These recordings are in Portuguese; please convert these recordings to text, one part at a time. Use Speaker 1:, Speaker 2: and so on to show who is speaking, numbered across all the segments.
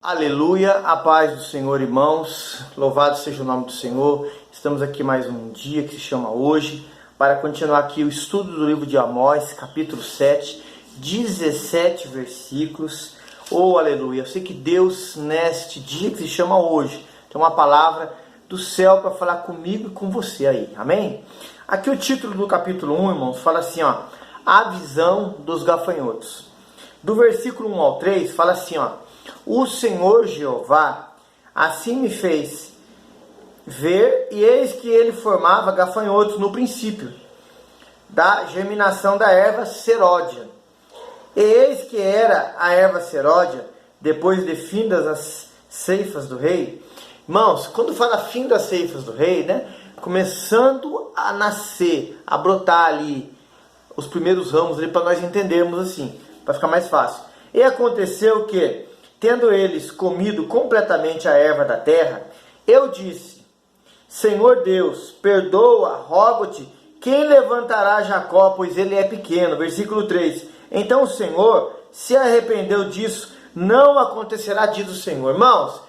Speaker 1: Aleluia, a paz do Senhor, irmãos, louvado seja o nome do Senhor. Estamos aqui mais um dia que se chama hoje, para continuar aqui o estudo do livro de Amós, capítulo 7, 17 versículos. Oh, aleluia, eu sei que Deus, neste dia que se chama hoje, tem uma palavra do céu para falar comigo e com você aí, amém? Aqui o título do capítulo 1, irmãos, fala assim, ó, a visão dos gafanhotos. Do versículo 1 ao 3, fala assim, ó, o Senhor Jeová assim me fez ver, e eis que ele formava gafanhotos no princípio da germinação da erva seródia. E eis que era a erva seródia, depois de findas as ceifas do rei. Irmãos, quando fala fim das ceifas do rei, né? Começando a nascer, a brotar ali os primeiros ramos ali, para nós entendermos assim, para ficar mais fácil. E aconteceu que, tendo eles comido completamente a erva da terra, eu disse, Senhor Deus, perdoa, rogo-te, quem levantará Jacó, pois ele é pequeno? Versículo 3. Então o Senhor se arrependeu disso, não acontecerá, diz o Senhor. Irmãos,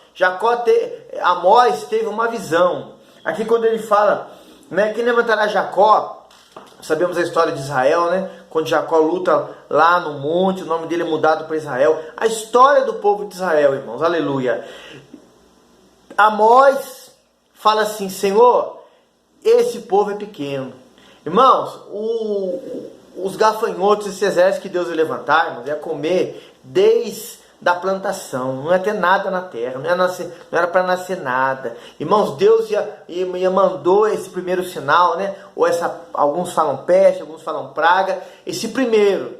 Speaker 1: Amós teve uma visão. Aqui quando ele fala, né, quem levantará Jacó, sabemos a história de Israel, né? Quando Jacó luta lá no monte, o nome dele é mudado para Israel. A história do povo de Israel, irmãos, aleluia. Amós fala assim, Senhor, esse povo é pequeno. Irmãos, os gafanhotos, esse exército que Deus ia levantar, irmãos, ia comer desde da plantação, não ia ter nada na terra, não era para nascer nada. Irmãos, Deus ia mandou esse primeiro sinal, né? Ou alguns falam peste, alguns falam praga. Esse primeiro,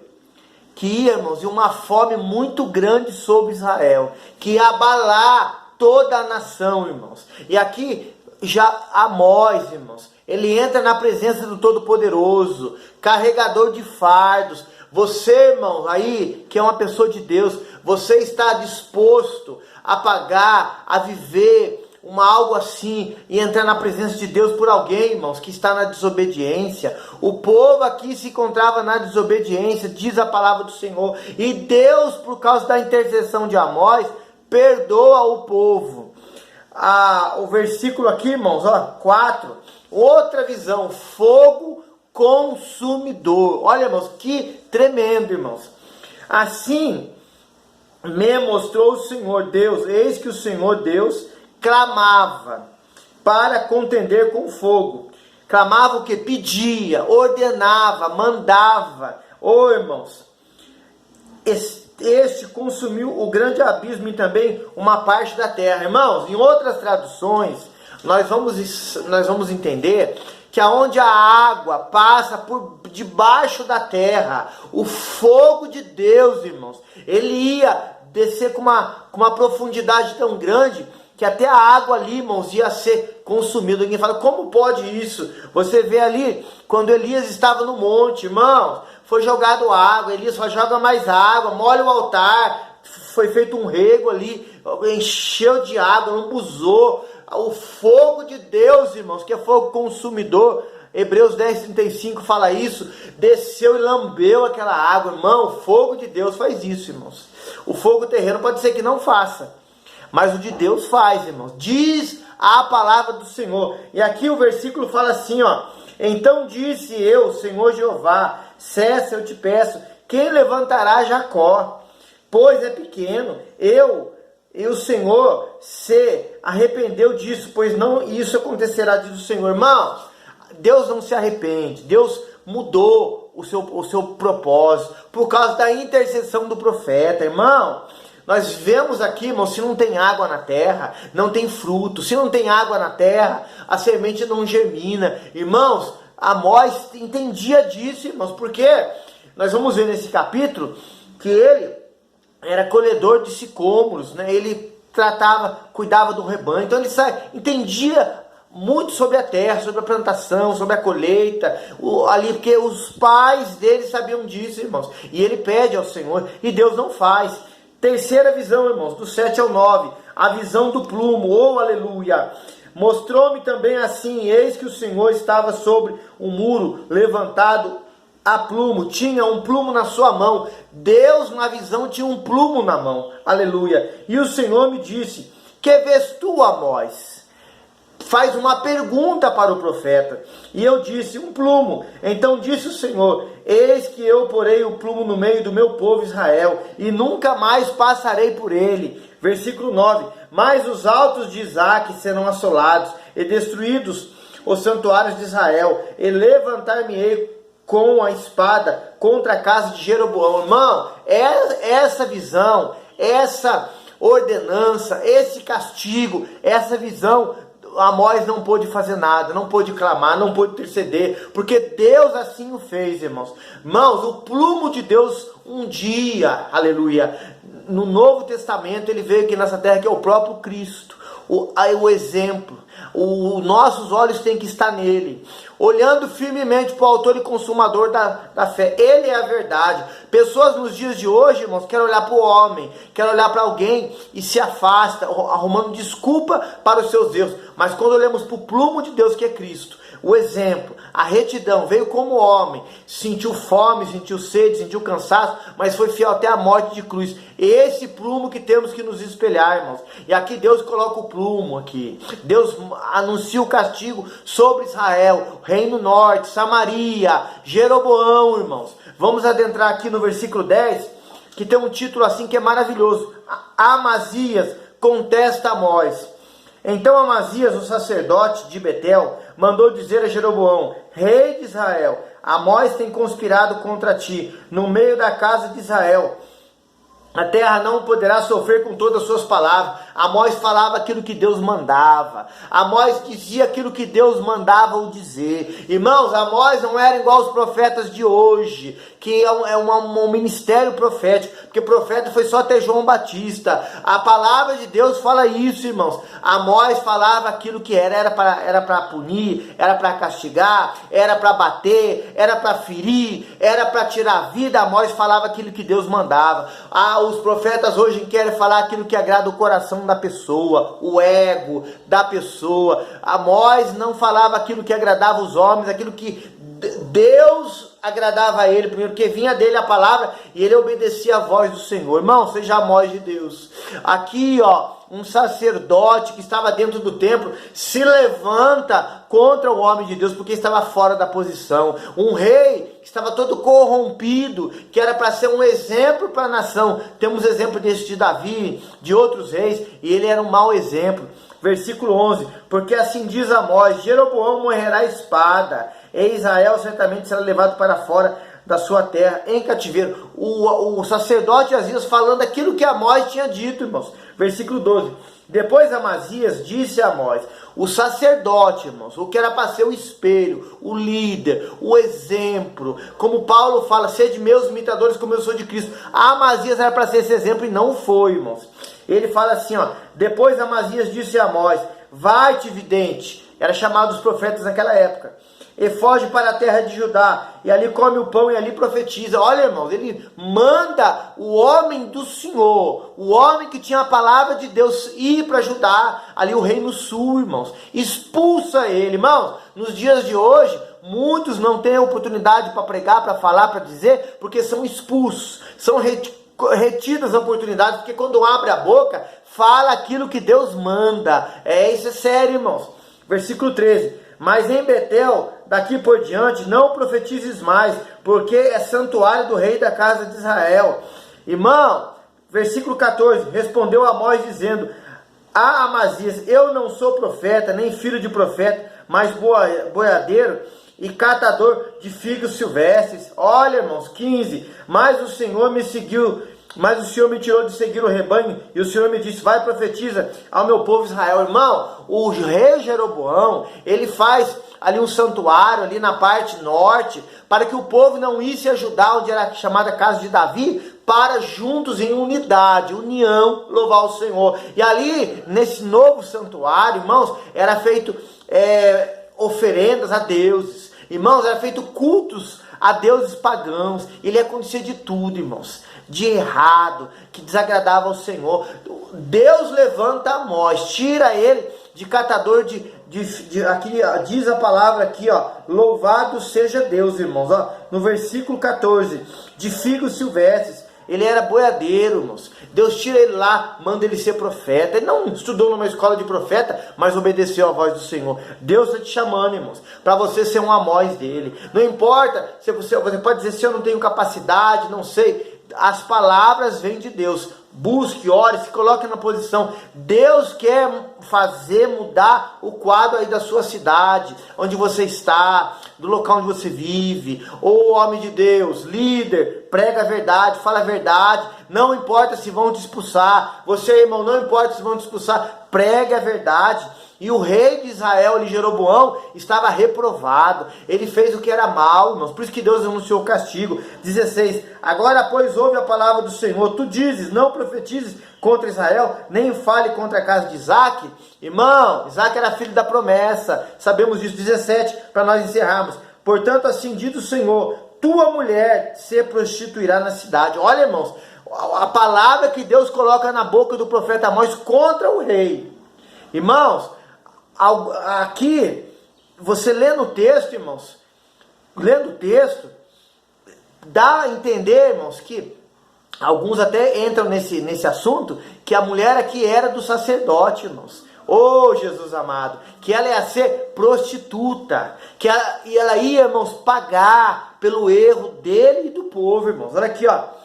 Speaker 1: que ia, irmãos, e uma fome muito grande sobre Israel, que ia abalar toda a nação, irmãos. E aqui já Amós, irmãos, ele entra na presença do Todo-Poderoso, carregador de fardos. Você, irmão, aí, que é uma pessoa de Deus, você está disposto a pagar, a viver algo assim e entrar na presença de Deus por alguém, irmãos, que está na desobediência? O povo aqui se encontrava na desobediência, diz a palavra do Senhor, e Deus, por causa da intercessão de Amós, perdoa o povo. O versículo aqui, irmãos, 4, outra visão, fogo consumidor. Olha, irmãos, que tremendo, irmãos. Assim me mostrou o Senhor Deus, eis que o Senhor Deus clamava para contender com o fogo. Clamava o que? Pedia, ordenava, mandava. Irmãos, este consumiu o grande abismo e também uma parte da terra. Irmãos, em outras traduções, nós vamos entender que aonde a água passa por debaixo da terra, o fogo de Deus, irmãos, ele ia descer com uma profundidade tão grande que até a água ali, irmãos, ia ser consumida. Alguém fala, como pode isso? Você vê ali, quando Elias estava no monte, irmãos, foi jogado água, Elias só joga mais água, molha o altar, foi feito um rego ali, encheu de água, lambuzou. O fogo de Deus, irmãos, que é fogo consumidor, Hebreus 10:35 fala isso, desceu e lambeu aquela água. Irmão, o fogo de Deus faz isso, irmãos. O fogo terreno pode ser que não faça, mas o de Deus faz, irmãos. Diz a palavra do Senhor. E aqui o versículo fala assim, ó, então disse eu, Senhor Jeová, cessa, eu te peço, quem levantará Jacó? Pois é pequeno. E o Senhor se arrependeu disso, pois não isso acontecerá, diz o Senhor. Irmãos, Deus não se arrepende. Deus mudou o seu propósito por causa da intercessão do profeta. Irmão, nós vemos aqui, irmão, se não tem água na terra, não tem fruto. Se não tem água na terra, a semente não germina. Irmãos, Amós entendia disso, irmãos, porque nós vamos ver nesse capítulo que ele era colhedor de sicômoros, né? Ele cuidava do rebanho, então ele entendia muito sobre a terra, sobre a plantação, sobre a colheita, ali, porque os pais dele sabiam disso, irmãos, e ele pede ao Senhor, e Deus não faz. Terceira visão, irmãos, do 7 ao 9, a visão do plumo, aleluia. Mostrou-me também assim, eis que o Senhor estava sobre um muro levantado plumo, tinha um plumo na sua mão. Deus na visão tinha um plumo na mão, aleluia. E o Senhor me disse, que vês tu, Amós? Faz uma pergunta para o profeta. E eu disse, um plumo. Então disse o Senhor, eis que eu porei o plumo no meio do meu povo Israel, e nunca mais passarei por ele. Versículo 9, mas os altos de Isaque serão assolados, e destruídos os santuários de Israel, e levantar-me-ei com a espada contra a casa de Jeroboão. Irmão, essa visão, essa ordenança, esse castigo, essa visão, Amós não pôde fazer nada, não pôde clamar, não pôde interceder, porque Deus assim o fez, irmãos. Irmãos, o plumo de Deus um dia, aleluia, no Novo Testamento ele veio aqui nessa terra, que é o próprio Cristo, o exemplo. Nossos olhos têm que estar nele, olhando firmemente para o autor e consumador da fé. Ele é a verdade. Pessoas nos dias de hoje, irmãos, querem olhar para o homem, querem olhar para alguém e se afasta, arrumando desculpa para os seus erros. Mas quando olhamos para o plumo de Deus, que é Cristo, o exemplo, a retidão, veio como homem, sentiu fome, sentiu sede, sentiu cansaço, mas foi fiel até a morte de cruz. Esse plumo que temos que nos espelhar, irmãos. E aqui Deus coloca o plumo aqui. Deus anuncia o castigo sobre Israel, Reino Norte, Samaria, Jeroboão, irmãos. Vamos adentrar aqui no versículo 10, que tem um título assim que é maravilhoso. Amazias contesta Amós. Então Amazias, o sacerdote de Betel, mandou dizer a Jeroboão, rei de Israel, Amós tem conspirado contra ti, no meio da casa de Israel. A terra não poderá sofrer com todas as suas palavras. Amós falava aquilo que Deus mandava. Amós dizia aquilo que Deus mandava o dizer. Irmãos, Amós não era igual aos profetas de hoje, que é um ministério profético, porque profeta foi só até João Batista. A palavra de Deus fala isso, irmãos. Amós falava aquilo que era para punir, era para castigar, era para bater, era para ferir, era para tirar a vida. Amós falava aquilo que Deus mandava. Os profetas hoje querem falar aquilo que agrada o coração da pessoa, o ego da pessoa. Amós não falava aquilo que agradava os homens, aquilo que Deus agradava a ele, primeiro, porque vinha dele a palavra e ele obedecia a voz do Senhor. Irmão, seja a voz de Deus. Aqui, um sacerdote que estava dentro do templo se levanta contra o homem de Deus porque estava fora da posição. Um rei que estava todo corrompido, que era para ser um exemplo para a nação. Temos exemplo desse de Davi, de outros reis, e ele era um mau exemplo. Versículo 11, porque assim diz Amós, Jeroboão morrerá à espada, e Israel certamente será levado para fora da sua terra em cativeiro. O sacerdote Amazias falando aquilo que Amós tinha dito, irmãos. Versículo 12, depois Amazias disse a Amós, o sacerdote, irmãos, o que era para ser o espelho, o líder, o exemplo, como Paulo fala, sede meus imitadores como eu sou de Cristo. Amazias era para ser esse exemplo e não foi, irmãos. Ele fala assim, depois Amazias disse a Amós, vai-te, vidente, era chamado os profetas naquela época, e foge para a terra de Judá, e ali come o pão e ali profetiza. Olha, irmãos, ele manda o homem do Senhor, o homem que tinha a palavra de Deus, ir para Judá, ali o reino sul, irmãos, expulsa ele. Irmãos, nos dias de hoje, muitos não têm oportunidade para pregar, para falar, para dizer, porque são expulsos, são retidas as oportunidades, porque quando abre a boca, fala aquilo que Deus manda. Isso é sério, irmãos. Versículo 13, mas em Betel, daqui por diante, não profetizes mais, porque é santuário do rei da casa de Israel. Irmão, versículo 14, respondeu Amós dizendo, a Amazias, eu não sou profeta, nem filho de profeta, mas boiadeiro e catador de figos silvestres. Olha, irmãos, 15, mas o Senhor me tirou de seguir o rebanho, e o Senhor me disse, vai, profetiza ao meu povo Israel. Irmão, o rei Jeroboão, ele faz ali um santuário, ali na parte norte, para que o povo não isse ajudar, onde era chamada casa de Davi, para juntos em unidade, união, louvar o Senhor. E ali, nesse novo santuário, irmãos, era feito oferendas a deuses. Irmãos, era feito cultos a deuses pagãos. Ele acontecia de tudo, irmãos, de errado, que desagradava ao Senhor. Deus levanta Amós, tira ele de catador aqui diz a palavra aqui, ó, louvado seja Deus, irmãos, ó, no versículo 14, de figos silvestres. Ele era boiadeiro, irmãos. Deus tira ele lá, manda ele ser profeta. Ele não estudou numa escola de profeta, mas obedeceu à voz do Senhor. Deus está te chamando, irmãos, para você ser um Amós dele. Não importa, se você pode dizer, se eu não tenho capacidade, não sei. As palavras vêm de Deus. Busque, ore, se coloque na posição. Deus quer fazer mudar o quadro aí da sua cidade, onde você está, do local onde você vive. Ô homem de Deus, líder, prega a verdade, fala a verdade. Não importa se vão te expulsar. Você, irmão, não importa se vão te expulsar. Pregue a verdade. E o rei de Israel, Jeroboão, estava reprovado. Ele fez o que era mal, irmãos. Por isso que Deus anunciou o castigo. 16. Agora, pois, ouve a palavra do Senhor. Tu dizes, não profetizes contra Israel, nem fale contra a casa de Isaque. Irmão, Isaque era filho da promessa. Sabemos disso. 17, para nós encerrarmos. Portanto, assim diz o Senhor, tua mulher se prostituirá na cidade. Olha, irmãos, a palavra que Deus coloca na boca do profeta Amós contra o rei. Irmãos, aqui, você lendo o texto, irmãos, lendo o texto, dá a entender, irmãos, que alguns até entram nesse assunto, que a mulher aqui era do sacerdote, irmãos. Oh, Jesus amado, que ela ia ser prostituta, que ela ia, irmãos, pagar pelo erro dele e do povo, irmãos. Olha aqui, ó.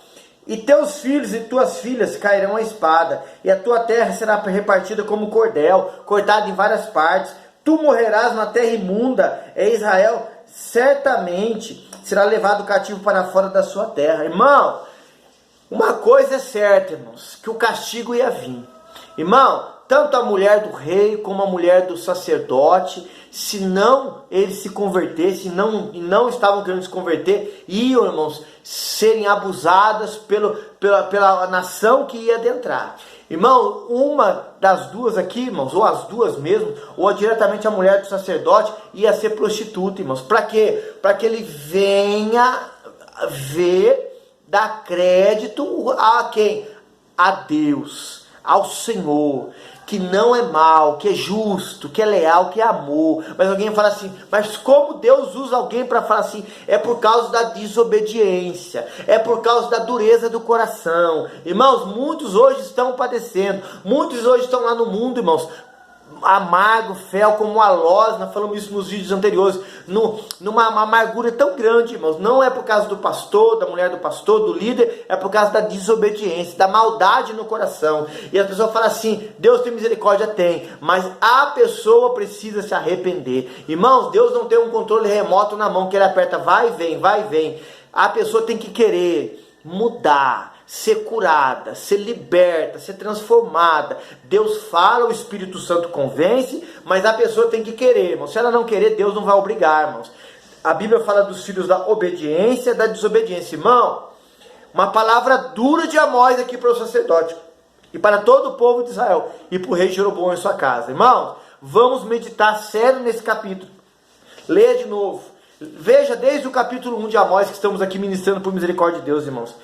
Speaker 1: E teus filhos e tuas filhas cairão à espada, e a tua terra será repartida como cordel, cortada em várias partes. Tu morrerás na terra imunda, e Israel certamente será levado cativo para fora da sua terra. Irmão, uma coisa é certa, irmãos, que o castigo ia vir. Irmão, tanto a mulher do rei como a mulher do sacerdote, se não eles se convertessem, e não estavam querendo se converter, iam, irmãos, serem abusadas pela nação que ia adentrar. Irmão, uma das duas aqui, irmãos, ou as duas mesmo, ou diretamente a mulher do sacerdote, ia ser prostituta, irmãos. Para quê? Para que ele venha ver, dar crédito a quem? A Deus, ao Senhor, que não é mal, que é justo, que é leal, que é amor. Mas alguém fala assim, mas como Deus usa alguém para falar assim? É por causa da desobediência, é por causa da dureza do coração. Irmãos, muitos hoje estão padecendo, muitos hoje estão lá no mundo, irmãos, amargo, fel, como a loz, nós falamos isso nos vídeos anteriores, numa amargura tão grande, irmãos. Não é por causa do pastor, da mulher do pastor, do líder, é por causa da desobediência, da maldade no coração. E a pessoa fala assim, Deus tem misericórdia? Tem, mas a pessoa precisa se arrepender. Irmãos, Deus não tem um controle remoto na mão que ele aperta, vai e vem. A pessoa tem que querer mudar, ser curada, ser liberta, ser transformada. Deus fala, o Espírito Santo convence, mas a pessoa tem que querer, irmão. Se ela não querer, Deus não vai obrigar, irmãos. A Bíblia fala dos filhos da obediência e da desobediência. Irmão, uma palavra dura de Amós aqui para o sacerdote e para todo o povo de Israel e para o rei Jeroboão em sua casa. Irmãos, vamos meditar sério nesse capítulo. Leia de novo. Veja desde o capítulo 1 de Amós, que estamos aqui ministrando por misericórdia de Deus, irmãos.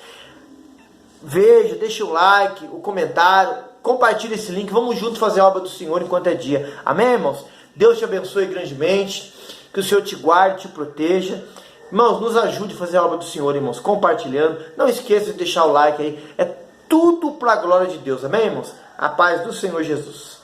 Speaker 1: Veja, deixa o like, o comentário, compartilhe esse link, vamos juntos fazer a obra do Senhor enquanto é dia. Amém, irmãos? Deus te abençoe grandemente, que o Senhor te guarde, te proteja. Irmãos, nos ajude a fazer a obra do Senhor, irmãos, compartilhando. Não esqueça de deixar o like aí, é tudo para a glória de Deus. Amém, irmãos? A paz do Senhor Jesus.